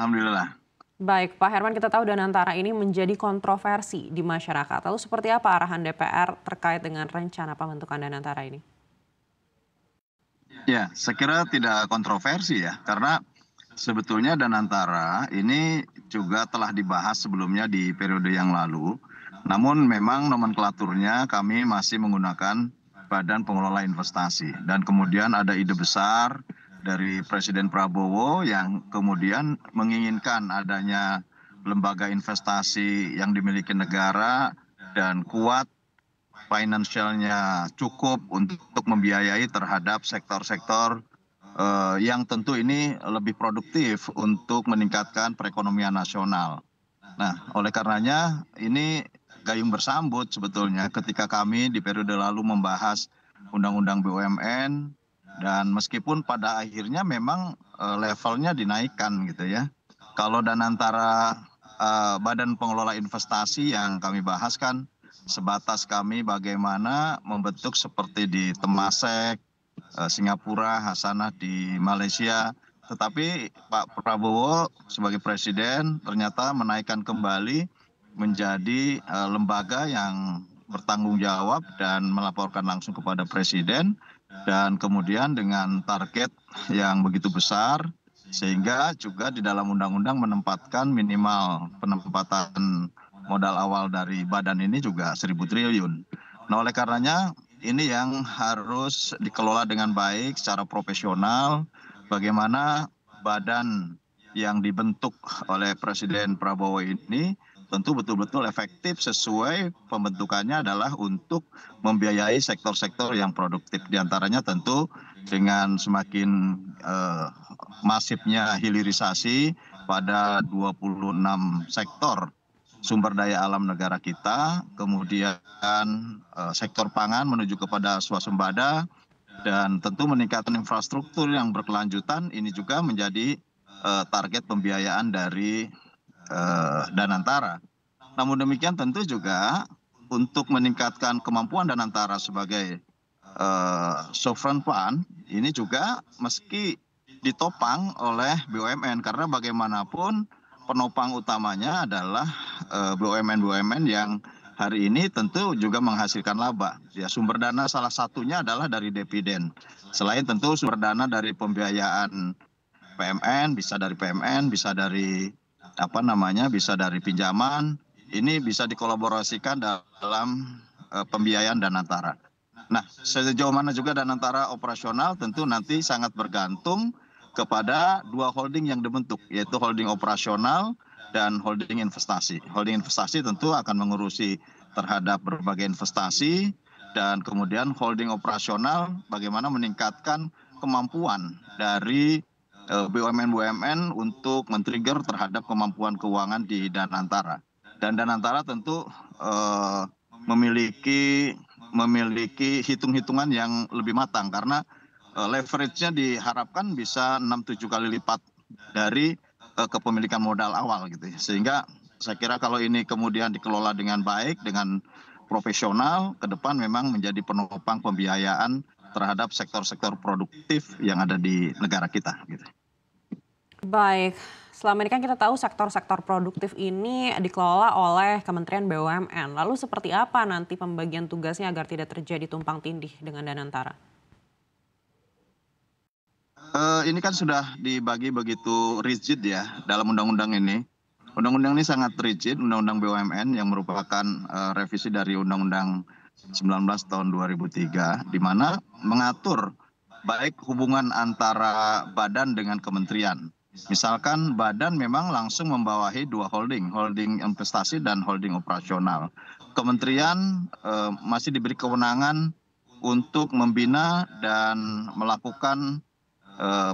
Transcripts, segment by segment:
alhamdulillah. Baik, Pak Herman, kita tahu Danantara ini menjadi kontroversi di masyarakat. Lalu seperti apa arahan DPR terkait dengan rencana pembentukan Danantara ini? Ya, saya kira tidak kontroversi ya, karena sebetulnya Danantara ini juga telah dibahas sebelumnya di periode yang lalu. Namun memang nomenklaturnya kami masih menggunakan Badan Pengelola Investasi. Dan kemudian ada ide besar dari Presiden Prabowo yang kemudian menginginkan adanya lembaga investasi yang dimiliki negara dan kuat, finansialnya cukup untuk membiayai terhadap sektor-sektor yang tentu ini lebih produktif untuk meningkatkan perekonomian nasional. Nah, oleh karenanya ini gayung bersambut sebetulnya ketika kami di periode lalu membahas Undang-Undang BUMN, dan meskipun pada akhirnya memang levelnya dinaikkan gitu ya. Kalau Danantara Badan Pengelola Investasi yang kami bahas kan sebatas kami bagaimana membentuk seperti di Temasek, Singapura, Hasanah di Malaysia. Tetapi Pak Prabowo sebagai presiden ternyata menaikkan kembali menjadi lembaga yang bertanggung jawab dan melaporkan langsung kepada presiden, dan kemudian dengan target yang begitu besar sehingga juga di dalam undang-undang menempatkan minimal penempatan modal awal dari badan ini juga 1.000 triliun. Nah, oleh karenanya ini yang harus dikelola dengan baik secara profesional, bagaimana badan yang dibentuk oleh Presiden Prabowo ini tentu betul-betul efektif sesuai pembentukannya adalah untuk membiayai sektor-sektor yang produktif. Di antaranya tentu dengan semakin masifnya hilirisasi pada 26 sektor sumber daya alam negara kita, kemudian sektor pangan menuju kepada swasembada, dan tentu meningkatkan infrastruktur yang berkelanjutan ini juga menjadi target pembiayaan dari Danantara. Namun demikian tentu juga untuk meningkatkan kemampuan Danantara sebagai sovereign fund ini juga meski ditopang oleh BUMN, karena bagaimanapun penopang utamanya adalah BUMN-BUMN yang hari ini tentu juga menghasilkan laba. Ya, sumber dana salah satunya adalah dari dividen. Selain tentu sumber dana dari pembiayaan PMN, bisa dari bisa dari pinjaman. Ini bisa dikolaborasikan dalam pembiayaan Danantara. Nah, sejauh mana juga Danantara operasional tentu nanti sangat bergantung kepada dua holding yang dibentuk, yaitu holding operasional dan holding investasi. Holding investasi tentu akan mengurusi terhadap berbagai investasi, dan kemudian holding operasional bagaimana meningkatkan kemampuan dari BUMN-BUMN untuk men-trigger terhadap kemampuan keuangan di Danantara. Dan Danantara tentu memiliki hitung-hitungan yang lebih matang, karena leverage-nya diharapkan bisa 6-7 kali lipat dari kepemilikan modal awal gitu ya. Sehingga saya kira kalau ini kemudian dikelola dengan baik, dengan profesional, ke depan memang menjadi penopang pembiayaan terhadap sektor-sektor produktif yang ada di negara kita gitu. Baik, selama ini kan kita tahu sektor-sektor produktif ini dikelola oleh Kementerian BUMN. Lalu seperti apa nanti pembagian tugasnya agar tidak terjadi tumpang tindih dengan Danantara? Ini kan sudah dibagi begitu rigid ya dalam undang-undang ini. Undang-undang ini sangat rigid, Undang-Undang BUMN yang merupakan revisi dari Undang-Undang 19 tahun 2003, di mana mengatur baik hubungan antara badan dengan kementerian. Misalkan badan memang langsung membawahi dua holding, holding investasi dan holding operasional. Kementerian masih diberi kewenangan untuk membina dan melakukan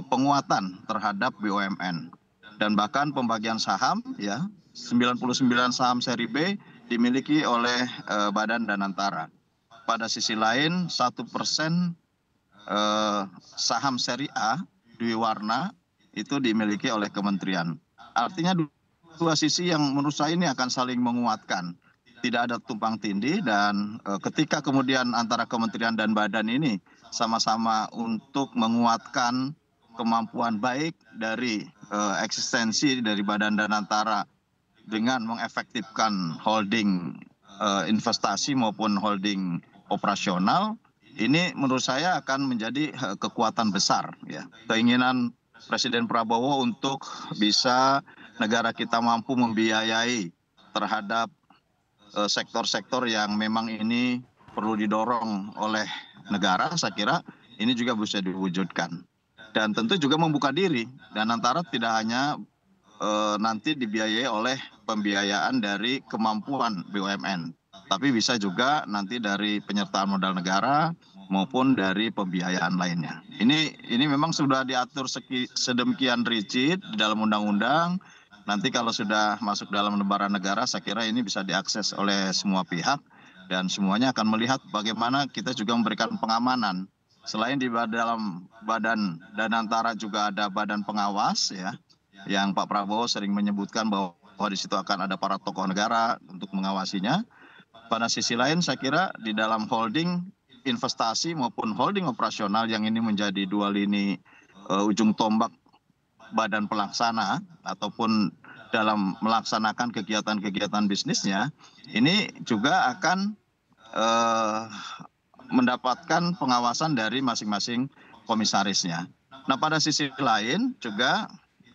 penguatan terhadap BUMN. Dan bahkan pembagian saham ya, 99 saham seri B dimiliki oleh Badan Danantara. Pada sisi lain 1% saham seri A Dwi Warna itu dimiliki oleh kementerian. Artinya dua sisi yang menurut saya ini akan saling menguatkan. Tidak ada tumpang tindih, dan ketika kemudian antara kementerian dan badan ini sama-sama untuk menguatkan kemampuan baik dari eksistensi dari Badan Danantara dengan mengefektifkan holding investasi maupun holding operasional, ini menurut saya akan menjadi kekuatan besar ya. Keinginan Presiden Prabowo untuk bisa negara kita mampu membiayai terhadap sektor-sektor yang memang ini perlu didorong oleh negara, saya kira ini juga bisa diwujudkan. Dan tentu juga membuka diri, dan antara tidak hanya nanti dibiayai oleh pembiayaan dari kemampuan BUMN, tapi bisa juga nanti dari penyertaan modal negara maupun dari pembiayaan lainnya. Ini memang sudah diatur sedemikian rigid di dalam undang-undang. Nanti kalau sudah masuk dalam lembaran negara, saya kira ini bisa diakses oleh semua pihak dan semuanya akan melihat bagaimana kita juga memberikan pengamanan. Selain di dalam Badan Danantara juga ada badan pengawas ya, yang Pak Prabowo sering menyebutkan bahwa di situ akan ada para tokoh negara untuk mengawasinya. Pada sisi lain saya kira di dalam holding investasi maupun holding operasional yang ini menjadi dua lini ujung tombak badan pelaksana ataupun dalam melaksanakan kegiatan-kegiatan bisnisnya, ini juga akan mendapatkan pengawasan dari masing-masing komisarisnya. Nah, pada sisi lain juga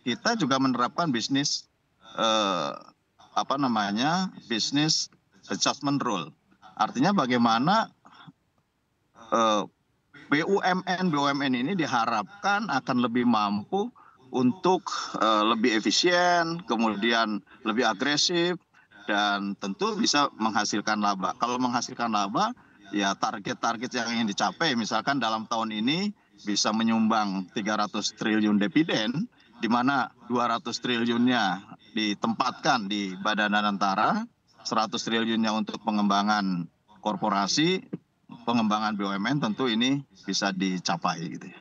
kita juga menerapkan bisnis bisnis adjustment rule. Artinya bagaimana BUMN ini diharapkan akan lebih mampu untuk lebih efisien, kemudian lebih agresif, dan tentu bisa menghasilkan laba. Kalau menghasilkan laba, ya target-target yang ingin dicapai, misalkan dalam tahun ini bisa menyumbang 300 triliun dividen, di mana 200 triliunnya ditempatkan di Badan Danantara, 100 triliunnya untuk pengembangan korporasi, pengembangan BUMN, tentu ini bisa dicapai gitu ya.